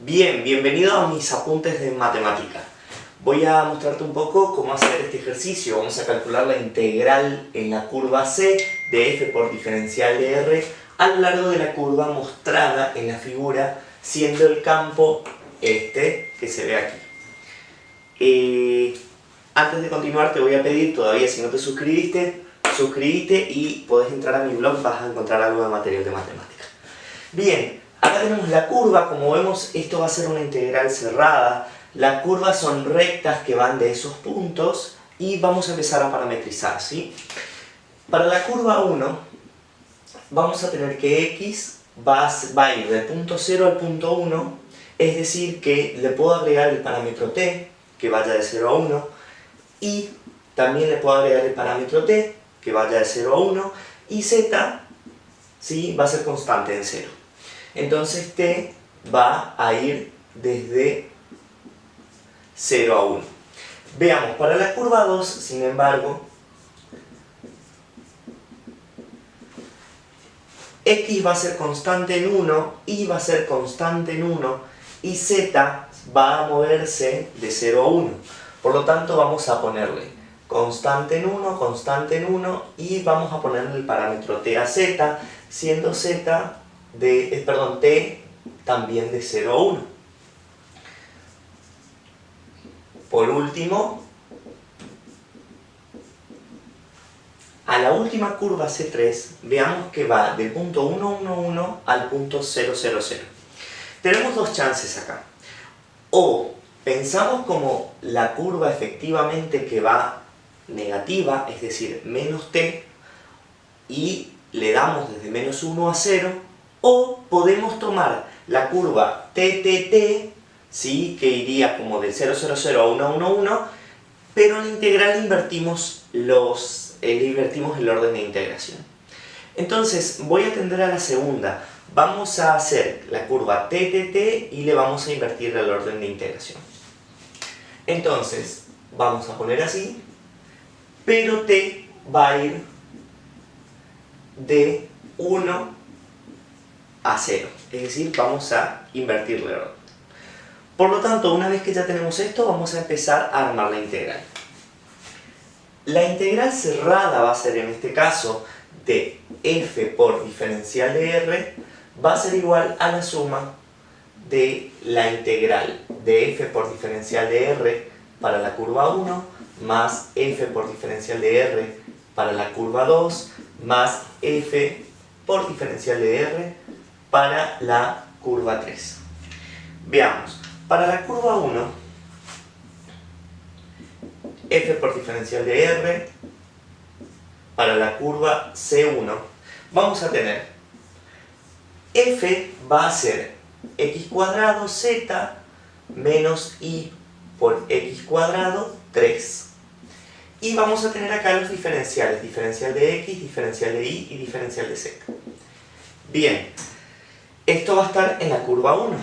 Bien, bienvenido a mis apuntes de matemática. Voy a mostrarte un poco cómo hacer este ejercicio. Vamos a calcular la integral en la curva C de f por diferencial de r a lo largo de la curva mostrada en la figura, siendo el campo este que se ve aquí. Antes de continuar te voy a pedir, todavía si no te suscribiste y podés entrar a mi blog, vas a encontrar algo de material de matemática. Bien. Acá tenemos la curva, como vemos esto va a ser una integral cerrada. Las curvas son rectas que van de esos puntos y vamos a empezar a parametrizar, ¿sí? Para la curva 1 vamos a tener que x va a ir del punto 0 al punto 1, es decir que le puedo agregar el parámetro t que vaya de 0 a 1 y también le puedo agregar el parámetro t que vaya de 0 a 1 y z, ¿sí?, va a ser constante en 0. Entonces t va a ir desde 0 a 1. Veamos, para la curva 2, sin embargo, x va a ser constante en 1, y va a ser constante en 1, y z va a moverse de 0 a 1. Por lo tanto, vamos a ponerle constante en 1, y vamos a ponerle el parámetro t a z, siendo t también de 0 a 1. Por último, a la última curva C3, veamos que va del punto 1, 1, 1 al punto 0, 0, 0. Tenemos dos chances acá. O pensamos como la curva efectivamente que va negativa, es decir, menos t, y le damos desde menos 1 a 0, o podemos tomar la curva TTT, ¿sí?, que iría como del 0, 0, 0 a 1, 1, 1, pero en la integral invertimos el orden de integración. Entonces voy a tender a la segunda. Vamos a hacer la curva TTT y le vamos a invertir el orden de integración. Entonces vamos a poner así, pero t va a ir de 1 a 0, es decir, vamos a invertirle el orden. Por lo tanto, una vez que ya tenemos esto, vamos a empezar a armar la integral. La integral cerrada va a ser, en este caso, de f por diferencial de r, va a ser igual a la suma de la integral de f por diferencial de r para la curva 1, más f por diferencial de r para la curva 2, más f por diferencial de r para la curva 3. Veamos, para la curva 1, f por diferencial de r, para la curva C1, vamos a tener f va a ser x cuadrado z menos i por x cuadrado 3. Y vamos a tener acá los diferenciales, diferencial de x, diferencial de y diferencial de z. Bien, esto va a estar en la curva 1.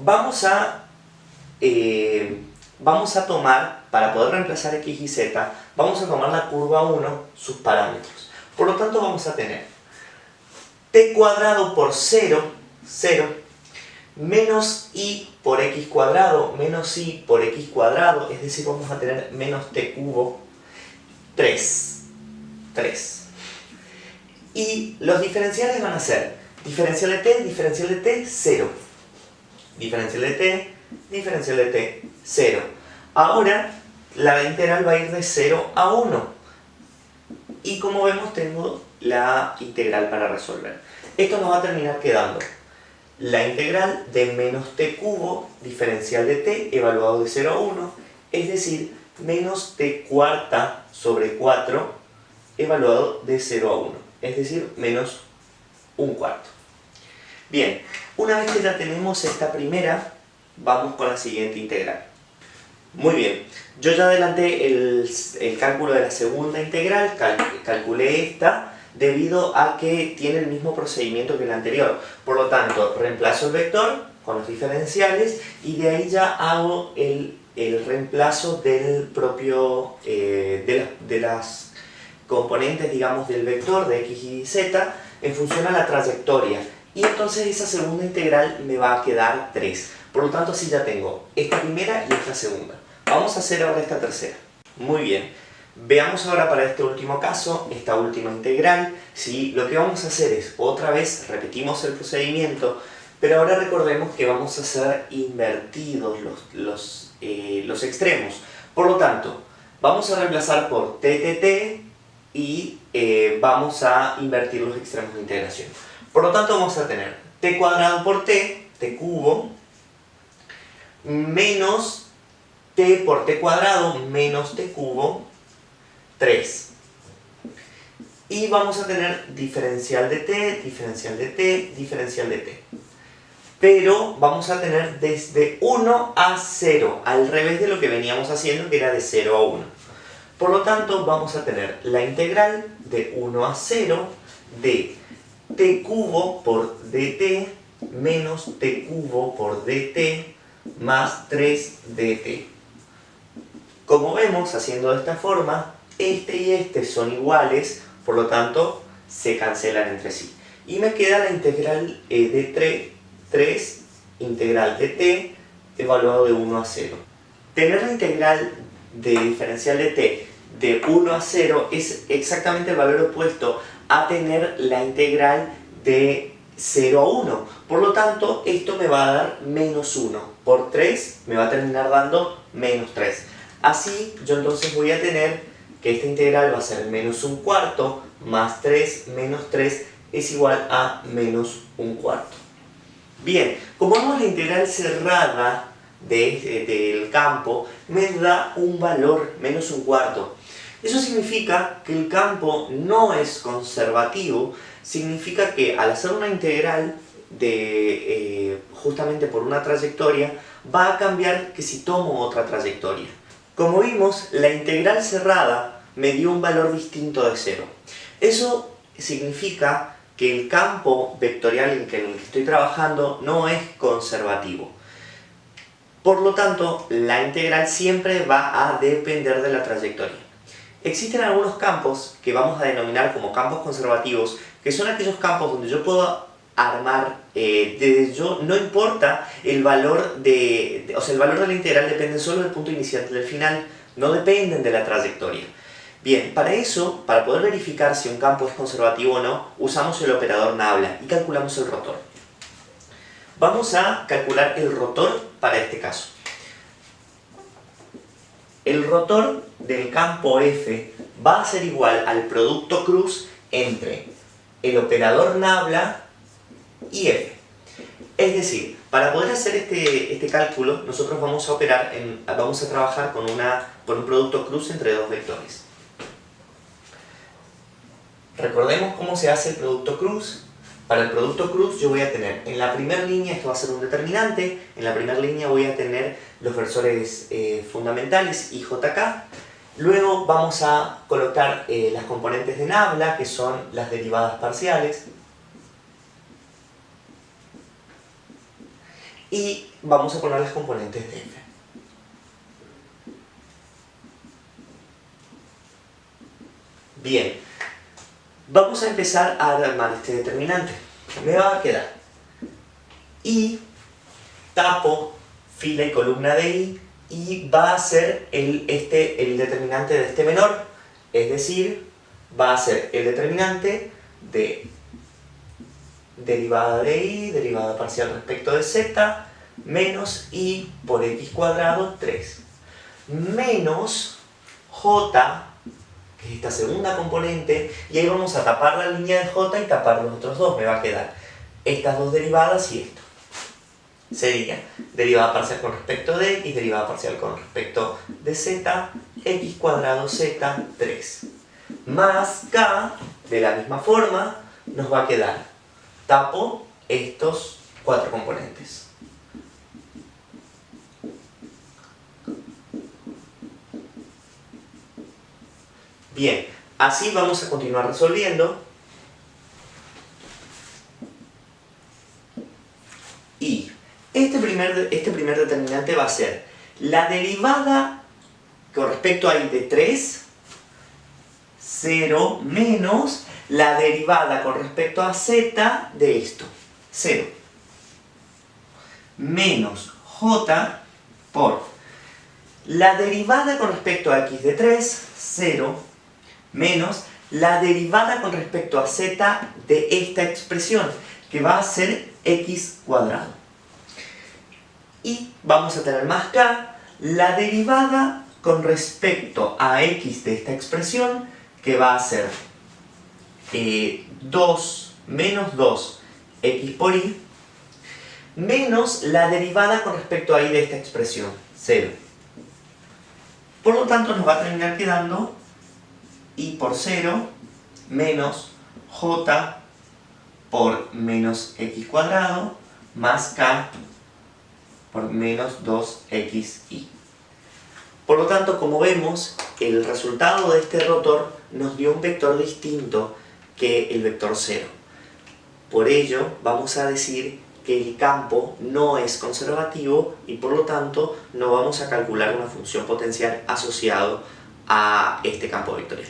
Vamos a tomar, para poder reemplazar x y z, vamos a tomar la curva 1, sus parámetros. Por lo tanto vamos a tener t cuadrado por 0, 0, menos i por x cuadrado, menos i por x cuadrado, es decir, vamos a tener menos t cubo, 3. Y los diferenciales van a ser diferencial de t, 0. Diferencial de t, 0. Ahora, la integral va a ir de 0 a 1. Y como vemos, tengo la integral para resolver. Esto nos va a terminar quedando la integral de menos t cubo, diferencial de t, evaluado de 0 a 1, es decir, menos t cuarta sobre 4, evaluado de 0 a 1, es decir, menos un cuarto. Bien, una vez que ya tenemos esta primera, vamos con la siguiente integral. Muy bien, yo ya adelanté el cálculo de la segunda integral, calculé esta, debido a que tiene el mismo procedimiento que la anterior. Por lo tanto, reemplazo el vector con los diferenciales y de ahí ya hago el reemplazo del propio, de las componentes, digamos, del vector de x y z en función a la trayectoria. y entonces esa segunda integral me va a quedar 3. Por lo tanto, así ya tengo esta primera y esta segunda. Vamos a hacer ahora esta tercera. Muy bien. Veamos ahora para este último caso, esta última integral. ¿Sí? Lo que vamos a hacer es, otra vez, repetimos el procedimiento, pero ahora recordemos que vamos a hacer invertidos los extremos. Por lo tanto, vamos a reemplazar por TTT y vamos a invertir los extremos de integración. Por lo tanto, vamos a tener t cuadrado por t cubo, menos t por t cuadrado menos t cubo, 3. Y vamos a tener diferencial de t, diferencial de t, diferencial de t. Pero vamos a tener desde 1 a 0, al revés de lo que veníamos haciendo, que era de 0 a 1. Por lo tanto, vamos a tener la integral de 1 a 0 de t cubo por dt menos t cubo por dt más 3 dt. Como vemos, haciendo de esta forma, este y este son iguales, por lo tanto, se cancelan entre sí. Y me queda la integral de 3 integral de t evaluado de 1 a 0. Tener la integral de diferencial de t de 1 a 0 es exactamente el valor opuesto a tener la integral de 0 a 1. Por lo tanto, esto me va a dar menos 1. Por 3 me va a terminar dando menos 3. Así, yo entonces voy a tener que esta integral va a ser menos 1/4 más 3 menos 3 es igual a menos 1/4. Bien, como vemos, la integral cerrada del campo me da un valor menos 1/4. Eso significa que el campo no es conservativo, significa que al hacer una integral justamente por una trayectoria, va a cambiar que si tomo otra trayectoria. Como vimos, la integral cerrada me dio un valor distinto de 0. Eso significa que el campo vectorial en el que estoy trabajando no es conservativo. Por lo tanto, la integral siempre va a depender de la trayectoria. Existen algunos campos que vamos a denominar como campos conservativos, que son aquellos campos donde yo puedo armar, no importa el valor o sea, el valor de la integral depende solo del punto inicial y del final, no dependen de la trayectoria. Bien, para eso, para poder verificar si un campo es conservativo o no, usamos el operador Nabla y calculamos el rotor. Vamos a calcular el rotor para este caso. El rotor del campo F va a ser igual al producto cruz entre el operador Nabla y F. Es decir, para poder hacer este cálculo, nosotros vamos a trabajar con un producto cruz entre dos vectores. Recordemos cómo se hace el producto cruz. Para el producto cruz yo voy a tener en la primera línea, esto va a ser un determinante, en la primera línea voy a tener los versores fundamentales y JK. Luego vamos a colocar las componentes de Nabla, que son las derivadas parciales. Y vamos a poner las componentes de F. Bien, vamos a empezar a armar este determinante. Me va a quedar I, tapo, fila y columna de I, y va a ser el determinante de este menor, es decir, va a ser el determinante de derivada de I, derivada parcial respecto de Z, menos I por X cuadrado 3, menos J, que es esta segunda componente, y ahí vamos a tapar la línea de J y tapar los otros dos. Me va a quedar estas dos derivadas y esto. Sería derivada parcial con respecto de X, derivada parcial con respecto de Z, X cuadrado Z 3. Más K, de la misma forma, nos va a quedar, tapo estos cuatro componentes. Bien, así vamos a continuar resolviendo. Y este primer determinante va a ser la derivada con respecto a I de 3, 0, menos la derivada con respecto a Z de esto. 0. Menos j por la derivada con respecto a x de 3, 0, menos la derivada con respecto a z de esta expresión, que va a ser x cuadrado. Y vamos a tener más k, la derivada con respecto a x de esta expresión, que va a ser 2 menos 2 x por y, menos la derivada con respecto a y de esta expresión, 0. Por lo tanto nos va a terminar quedando y por 0 menos j por menos x cuadrado más k por menos 2xy. Por lo tanto, como vemos, el resultado de este rotor nos dio un vector distinto que el vector 0. Por ello, vamos a decir que el campo no es conservativo y por lo tanto no vamos a calcular una función potencial asociado a este campo vectorial.